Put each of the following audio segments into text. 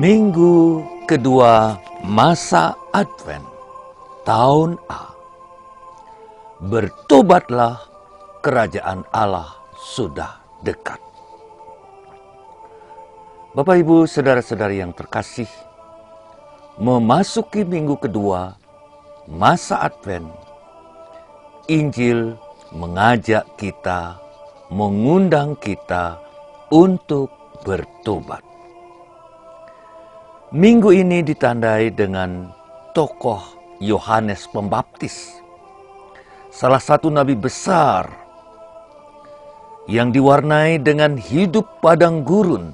Minggu kedua masa Advent, tahun A. Bertobatlah, kerajaan Allah sudah dekat. Bapak, Ibu, saudara-saudari yang terkasih, memasuki minggu kedua masa Advent, Injil mengajak kita, mengundang kita untuk bertobat. Minggu ini ditandai dengan tokoh Yohanes Pembaptis, salah satu nabi besar yang diwarnai dengan hidup padang gurun,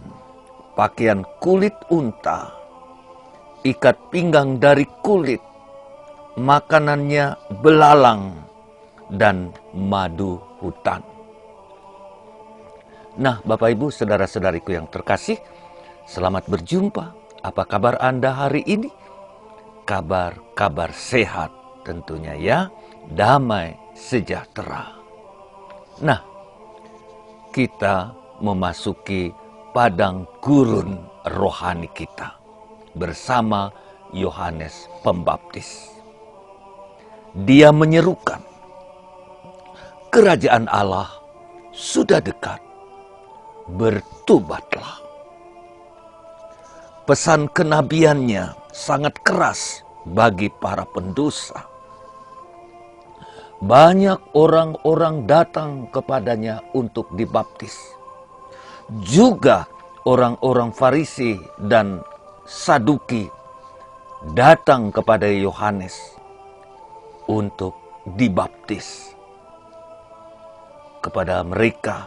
pakaian kulit unta, ikat pinggang dari kulit, makanannya belalang dan madu hutan. Nah, Bapak Ibu, saudara-saudariku yang terkasih, selamat berjumpa. Apa kabar Anda hari ini? Kabar sehat tentunya ya, damai sejahtera. Nah, kita memasuki padang gurun rohani kita bersama Yohanes Pembaptis. Dia menyerukan, kerajaan Allah sudah dekat, bertobatlah. Pesan kenabiannya sangat keras bagi para pendosa. Banyak orang-orang datang kepadanya untuk dibaptis. Juga orang-orang Farisi dan Saduki datang kepada Yohanes untuk dibaptis. Kepada mereka,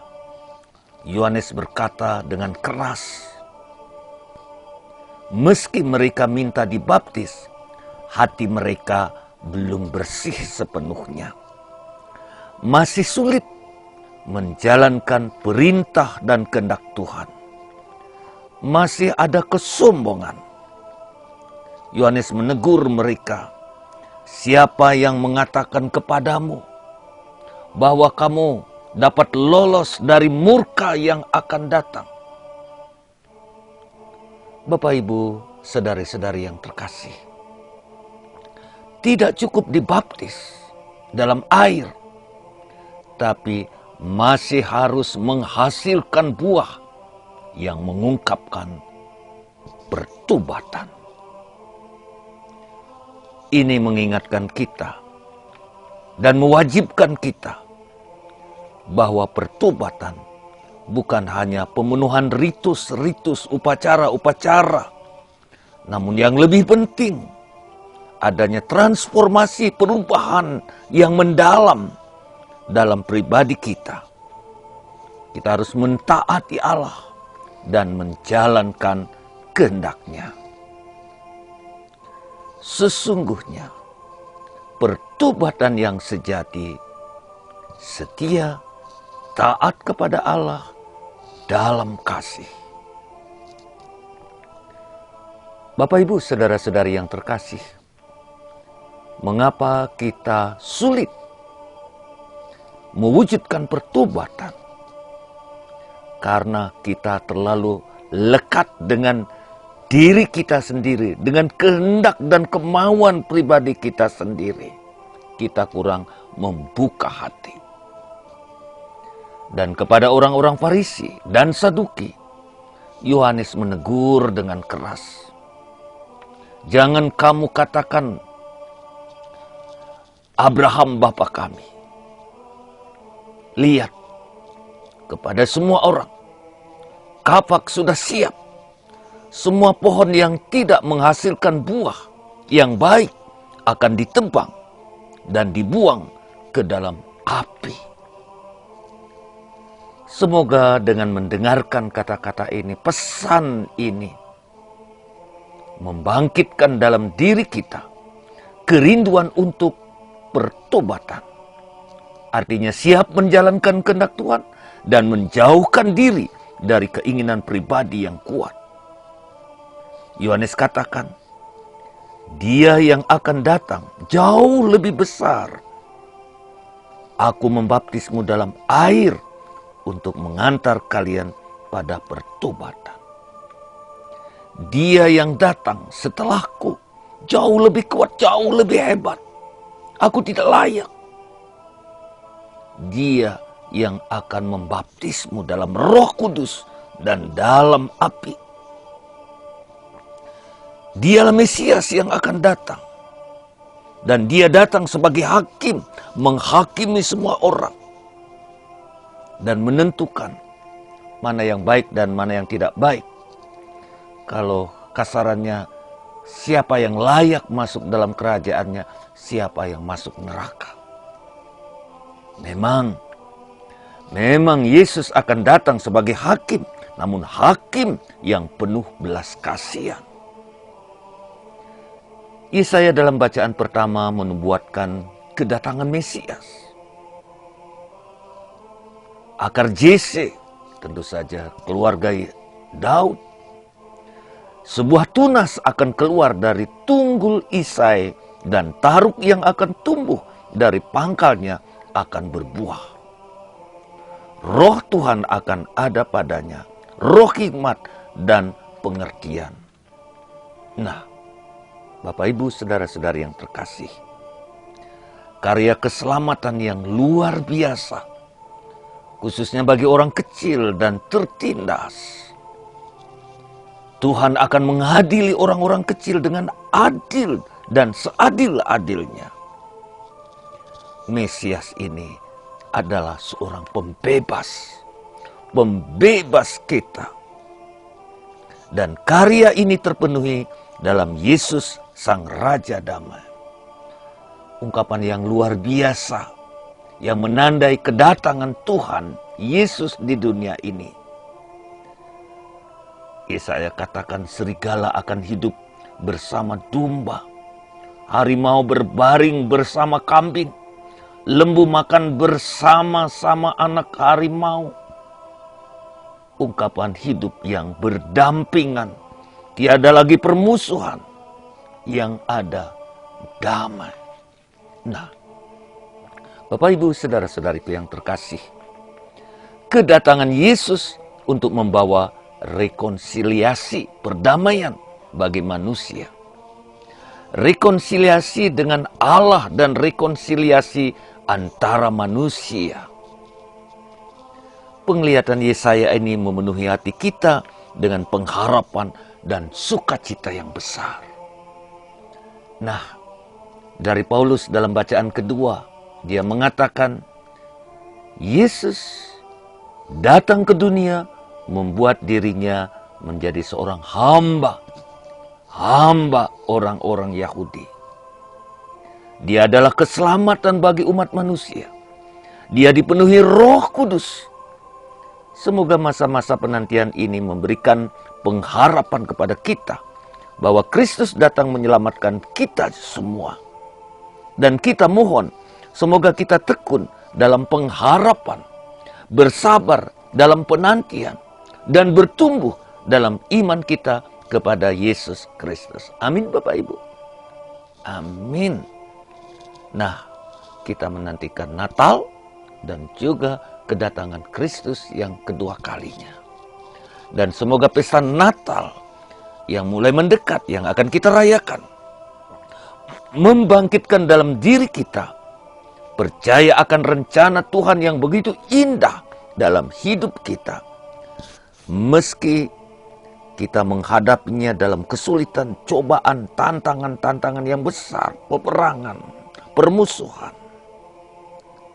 Yohanes berkata dengan keras, meski mereka minta dibaptis, hati mereka belum bersih sepenuhnya. Masih sulit menjalankan perintah dan kehendak Tuhan. Masih ada kesombongan. Yohanes menegur mereka, siapa yang mengatakan kepadamu bahwa kamu dapat lolos dari murka yang akan datang? Bapak, Ibu, saudari-saudari yang terkasih, tidak cukup dibaptis dalam air, tapi masih harus menghasilkan buah yang mengungkapkan pertobatan. Ini mengingatkan kita dan mewajibkan kita bahwa pertobatan bukan hanya pemenuhan ritus-ritus, upacara-upacara. Namun yang lebih penting, adanya transformasi perubahan yang mendalam dalam pribadi kita. Kita harus mentaati Allah dan menjalankan kehendak-Nya. Sesungguhnya, pertobatan yang sejati, setia, taat kepada Allah dalam kasih. Bapak, Ibu, saudara-saudari yang terkasih, mengapa kita sulit mewujudkan pertobatan? Karena kita terlalu lekat dengan diri kita sendiri, dengan kehendak dan kemauan pribadi kita sendiri. Kita kurang membuka hati. Dan kepada orang-orang Farisi dan Saduki, Yohanes menegur dengan keras. Jangan kamu katakan Abraham bapa kami. Lihat, kepada semua orang, kapak sudah siap. Semua pohon yang tidak menghasilkan buah yang baik akan ditebang dan dibuang ke dalam api. Semoga dengan mendengarkan kata-kata ini, pesan ini, membangkitkan dalam diri kita kerinduan untuk pertobatan. Artinya siap menjalankan kehendak Tuhan dan menjauhkan diri dari keinginan pribadi yang kuat. Yohanes katakan, Dia yang akan datang jauh lebih besar. Aku membaptismu dalam air untuk mengantar kalian pada pertobatan. Dia yang datang setelahku jauh lebih kuat, jauh lebih hebat. Aku tidak layak. Dia yang akan membaptismu dalam Roh Kudus dan dalam api. Dialah Mesias yang akan datang. Dan dia datang sebagai hakim, menghakimi semua orang. Dan menentukan mana yang baik dan mana yang tidak baik. Kalau kasarannya, siapa yang layak masuk dalam kerajaannya, siapa yang masuk neraka. Memang Yesus akan datang sebagai hakim, namun hakim yang penuh belas kasihan. Yesaya dalam bacaan pertama menubuatkan kedatangan Mesias. Akar Jese, tentu saja keluarga Daud. Sebuah tunas akan keluar dari tunggul Isai dan taruk yang akan tumbuh dari pangkalnya akan berbuah. Roh Tuhan akan ada padanya, roh hikmat dan pengertian. Nah, Bapak Ibu saudara-saudari yang terkasih, karya keselamatan yang luar biasa, khususnya bagi orang kecil dan tertindas. Tuhan akan mengadili orang-orang kecil dengan adil dan seadil-adilnya. Mesias ini adalah seorang pembebas kita. Dan karya ini terpenuhi dalam Yesus Sang Raja Damai. Ungkapan yang luar biasa yang menandai kedatangan Tuhan Yesus di dunia ini. Yesaya katakan serigala akan hidup bersama domba, harimau berbaring bersama kambing, lembu makan bersama-sama anak harimau. Ungkapan hidup yang berdampingan, tiada lagi permusuhan, yang ada damai. Nah, Bapak Ibu saudara-saudariku yang terkasih, kedatangan Yesus untuk membawa rekonsiliasi, perdamaian bagi manusia. Rekonsiliasi dengan Allah dan rekonsiliasi antara manusia. Penglihatan Yesaya ini memenuhi hati kita dengan pengharapan dan sukacita yang besar. Nah, dari Paulus dalam bacaan kedua, dia mengatakan, Yesus datang ke dunia membuat dirinya menjadi seorang hamba orang-orang Yahudi. Dia adalah keselamatan bagi umat manusia. Dia dipenuhi Roh Kudus. Semoga masa-masa penantian ini memberikan pengharapan kepada kita bahwa Kristus datang menyelamatkan kita semua. Dan kita mohon, semoga kita tekun dalam pengharapan, bersabar dalam penantian, dan bertumbuh dalam iman kita kepada Yesus Kristus. Amin Bapak Ibu. Amin. Nah, kita menantikan Natal dan juga kedatangan Kristus yang kedua kalinya. Dan semoga pesta Natal yang mulai mendekat, yang akan kita rayakan, membangkitkan dalam diri kita percaya akan rencana Tuhan yang begitu indah dalam hidup kita. Meski kita menghadapinya dalam kesulitan, cobaan, tantangan-tantangan yang besar, peperangan, permusuhan,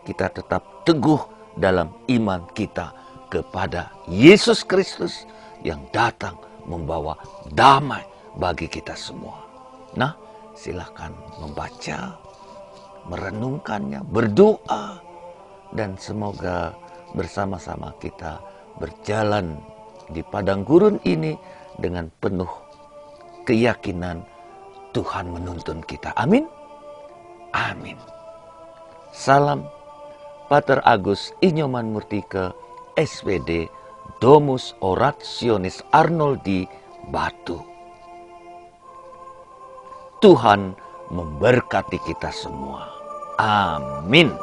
kita tetap teguh dalam iman kita kepada Yesus Kristus yang datang membawa damai bagi kita semua. Nah, silakan membaca, merenungkannya, berdoa, dan semoga bersama-sama kita berjalan di padang gurun ini dengan penuh keyakinan Tuhan menuntun kita. Amin. Amin. Salam Pater Agus Inyoman Murtike, SPD Domus Orationis Arnoldi, Batu. Tuhan memberkati kita semua. Amin.